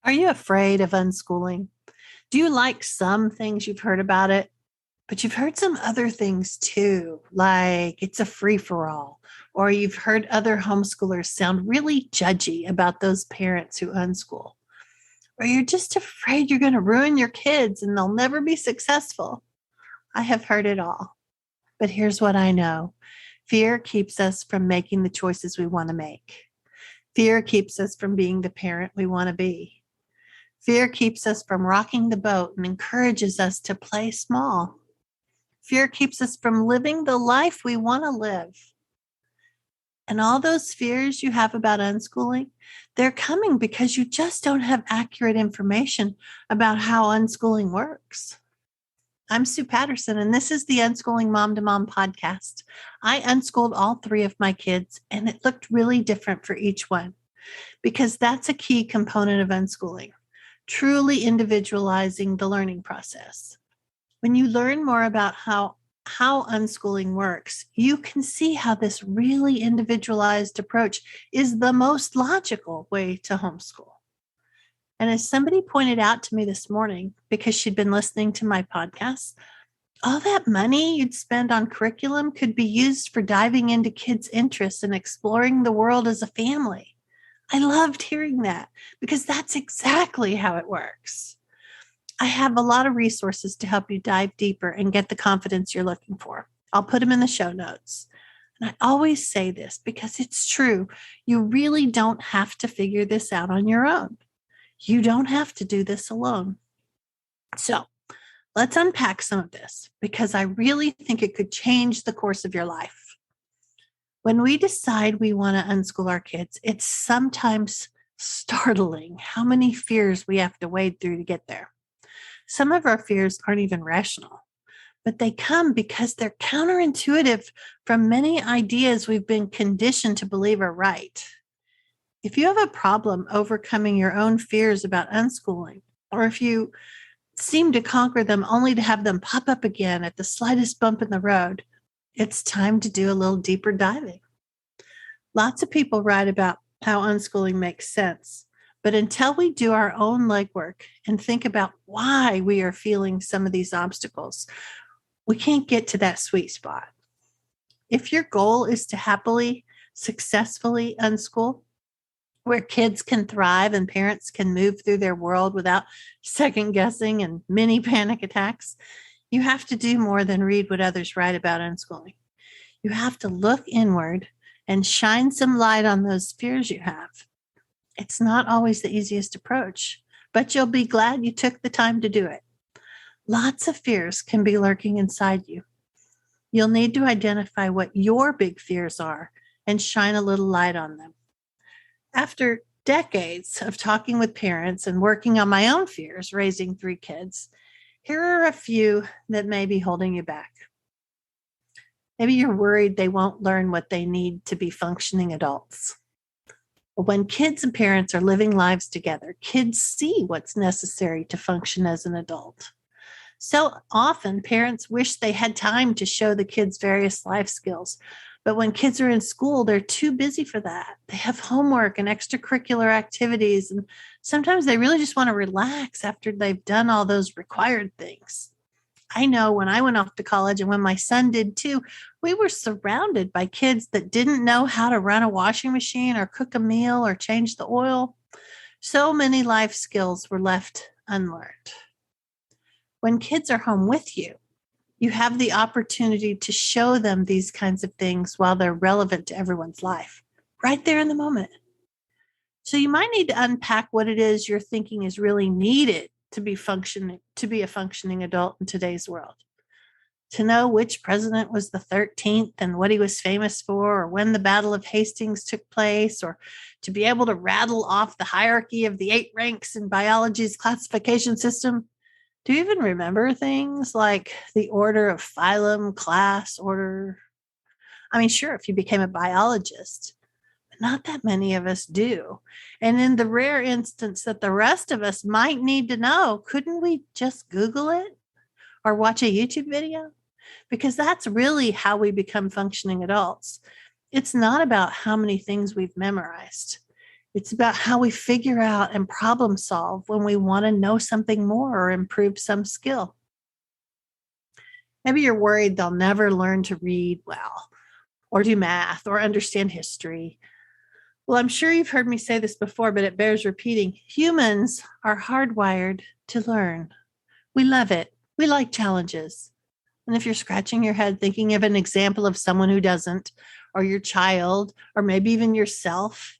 Are you afraid of unschooling? Do you like some things you've heard about it, but you've heard some other things too, like it's a free for all, or you've heard other homeschoolers sound really judgy about those parents who unschool, or you're just afraid you're going to ruin your kids and they'll never be successful? I have heard it all. But here's what I know: fear keeps us from making the choices we want to make. Fear keeps us from being the parent we want to be. Fear keeps us from rocking the boat and encourages us to play small. Fear keeps us from living the life we want to live. And all those fears you have about unschooling, they're coming because you just don't have accurate information about how unschooling works. I'm Sue Patterson, and this is the Unschooling Mom to Mom podcast. I unschooled all three of my kids, and it looked really different for each one because that's a key component of unschooling, truly individualizing the learning process. When you learn more about how unschooling works, you can see how this really individualized approach is the most logical way to homeschool. And as somebody pointed out to me this morning, because she'd been listening to my podcast, all that money you'd spend on curriculum could be used for diving into kids' interests and exploring the world as a family. I loved hearing that because that's exactly how it works. I have a lot of resources to help you dive deeper and get the confidence you're looking for. I'll put them in the show notes. And I always say this because it's true. You really don't have to figure this out on your own. You don't have to do this alone. So let's unpack some of this because I really think it could change the course of your life. When we decide we want to unschool our kids, it's sometimes startling how many fears we have to wade through to get there. Some of our fears aren't even rational, but they come because they're counterintuitive from many ideas we've been conditioned to believe are right. If you have a problem overcoming your own fears about unschooling, or if you seem to conquer them only to have them pop up again at the slightest bump in the road, it's time to do a little deeper diving. Lots of people write about how unschooling makes sense, but until we do our own legwork and think about why we are feeling some of these obstacles, we can't get to that sweet spot. If your goal is to happily, successfully unschool, where kids can thrive and parents can move through their world without second guessing and mini panic attacks, you have to do more than read what others write about unschooling. You have to look inward and shine some light on those fears you have. It's not always the easiest approach, but you'll be glad you took the time to do it. Lots of fears can be lurking inside you. You'll need to identify what your big fears are and shine a little light on them. After decades of talking with parents and working on my own fears raising three kids, here are a few that may be holding you back. Maybe you're worried they won't learn what they need to be functioning adults. When kids and parents are living lives together, kids see what's necessary to function as an adult. So often, parents wish they had time to show the kids various life skills. But when kids are in school, they're too busy for that. They have homework and extracurricular activities, and sometimes they really just want to relax after they've done all those required things. I know when I went off to college and when my son did too, we were surrounded by kids that didn't know how to run a washing machine or cook a meal or change the oil. So many life skills were left unlearned. When kids are home with you, you have the opportunity to show them these kinds of things while they're relevant to everyone's life, right there in the moment. So you might need to unpack what it is you're thinking is really needed to be a functioning adult in today's world. To know which president was the 13th and what he was famous for, or when the Battle of Hastings took place, or to be able to rattle off the hierarchy of the 8 ranks in biology's classification system. Do you even remember things like the order of phylum, class, order? I mean, sure, if you became a biologist, but not that many of us do. And in the rare instance that the rest of us might need to know, couldn't we just Google it or watch a YouTube video? Because that's really how we become functioning adults. It's not about how many things we've memorized. It's about how we figure out and problem solve when we want to know something more or improve some skill. Maybe you're worried they'll never learn to read well or do math or understand history. Well, I'm sure you've heard me say this before, but it bears repeating. Humans are hardwired to learn. We love it. We like challenges. And if you're scratching your head thinking of an example of someone who doesn't, or your child, or maybe even yourself,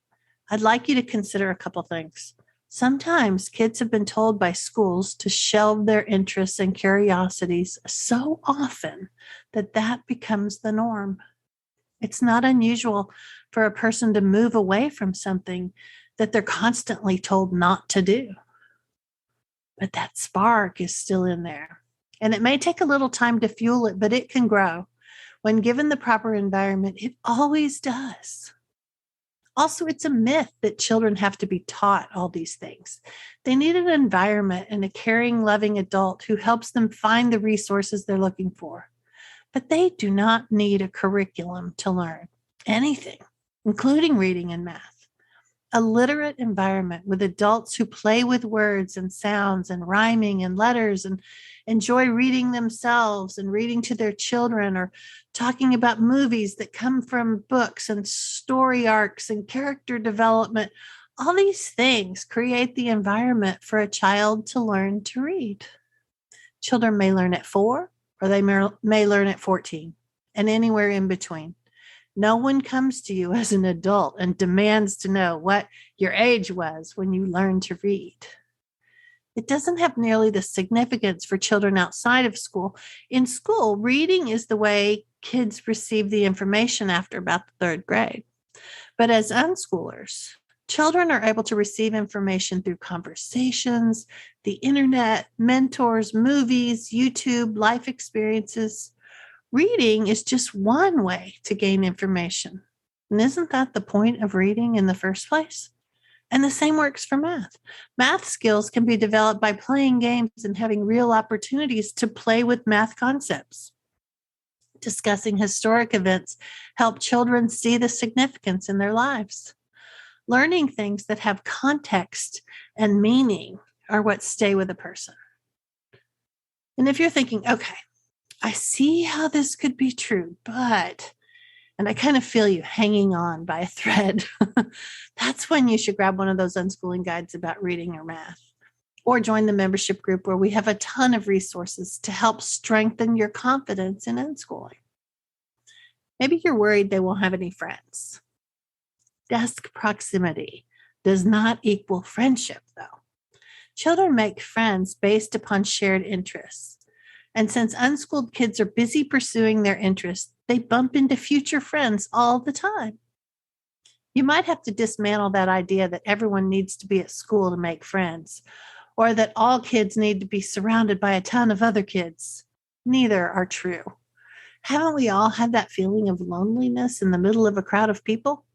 I'd like you to consider a couple things. Sometimes kids have been told by schools to shelve their interests and curiosities so often that that becomes the norm. It's not unusual for a person to move away from something that they're constantly told not to do. But that spark is still in there. And it may take a little time to fuel it, but it can grow. When given the proper environment, it always does. Also, it's a myth that children have to be taught all these things. They need an environment and a caring, loving adult who helps them find the resources they're looking for. But they do not need a curriculum to learn anything, including reading and math. A literate environment with adults who play with words and sounds and rhyming and letters and enjoy reading themselves and reading to their children or talking about movies that come from books and story arcs and character development. All these things create the environment for a child to learn to read. Children may learn at 4 or they may learn at 14 and anywhere in between. No one comes to you as an adult and demands to know what your age was when you learned to read. It doesn't have nearly the significance for children outside of school. In school, reading is the way kids receive the information after about the 3rd grade. But as unschoolers, children are able to receive information through conversations, the internet, mentors, movies, YouTube, life experiences. Reading is just one way to gain information. And isn't that the point of reading in the first place? And the same works for math. Math skills can be developed by playing games and having real opportunities to play with math concepts. Discussing historic events help children see the significance in their lives. Learning things that have context and meaning are what stay with a person. And if you're thinking, okay, I see how this could be true, and I kind of feel you hanging on by a thread, that's when you should grab one of those unschooling guides about reading or math, or join the membership group where we have a ton of resources to help strengthen your confidence in unschooling. Maybe you're worried they won't have any friends. Desk proximity does not equal friendship, though. Children make friends based upon shared interests. And since unschooled kids are busy pursuing their interests, they bump into future friends all the time. You might have to dismantle that idea that everyone needs to be at school to make friends, or that all kids need to be surrounded by a ton of other kids. Neither are true. Haven't we all had that feeling of loneliness in the middle of a crowd of people?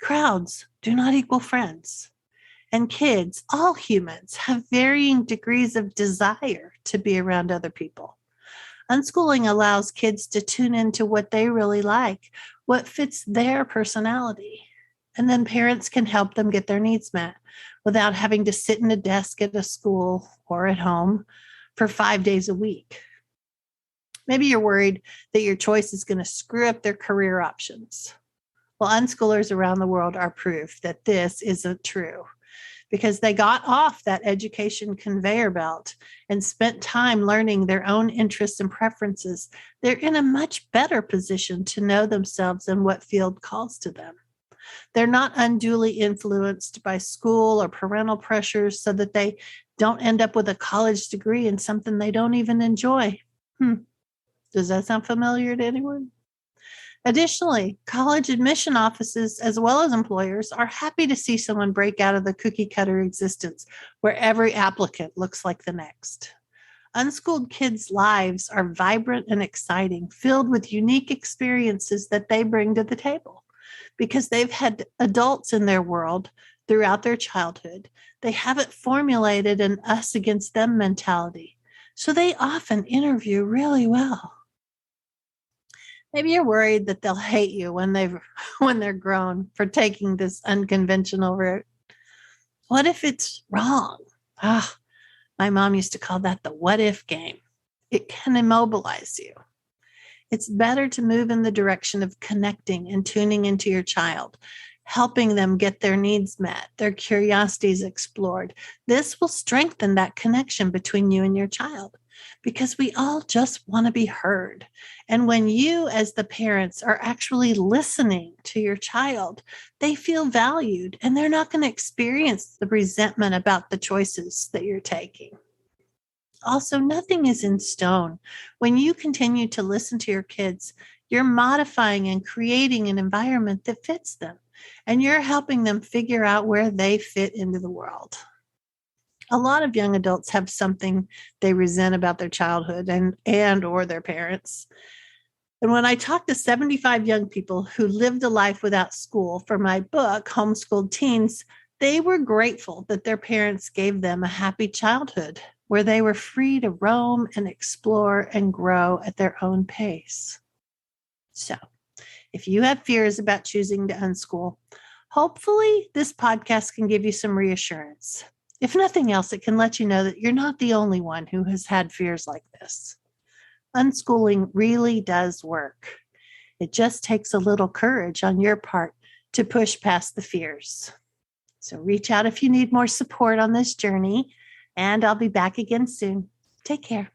Crowds do not equal friends. And kids, all humans, have varying degrees of desire to be around other people. Unschooling allows kids to tune into what they really like, what fits their personality. And then parents can help them get their needs met without having to sit in a desk at a school or at home for 5 days a week. Maybe you're worried that your choice is going to screw up their career options. Well, unschoolers around the world are proof that this isn't true, because they got off that education conveyor belt and spent time learning their own interests and preferences. They're in a much better position to know themselves and what field calls to them. They're not unduly influenced by school or parental pressures so that they don't end up with a college degree in something they don't even enjoy. Does that sound familiar to anyone? Additionally, college admission offices, as well as employers, are happy to see someone break out of the cookie cutter existence where every applicant looks like the next. Unschooled kids' lives are vibrant and exciting, filled with unique experiences that they bring to the table. Because they've had adults in their world throughout their childhood, they haven't formulated an us against them mentality. So they often interview really well. Maybe you're worried that they'll hate you when when they're grown for taking this unconventional route. What if it's wrong? Ah, my mom used to call that the what if game. It can immobilize you. It's better to move in the direction of connecting and tuning into your child, helping them get their needs met, their curiosities explored. This will strengthen that connection between you and your child because we all just want to be heard. And when you, as the parents, are actually listening to your child, they feel valued and they're not going to experience the resentment about the choices that you're taking. Also, nothing is in stone. When you continue to listen to your kids, you're modifying and creating an environment that fits them, and you're helping them figure out where they fit into the world. A lot of young adults have something they resent about their childhood and or their parents. And when I talked to 75 young people who lived a life without school for my book, Homeschooled Teens, they were grateful that their parents gave them a happy childhood where they were free to roam and explore and grow at their own pace. So, if you have fears about choosing to unschool, hopefully this podcast can give you some reassurance. If nothing else, it can let you know that you're not the only one who has had fears like this. Unschooling really does work. It just takes a little courage on your part to push past the fears. So reach out if you need more support on this journey, and I'll be back again soon. Take care.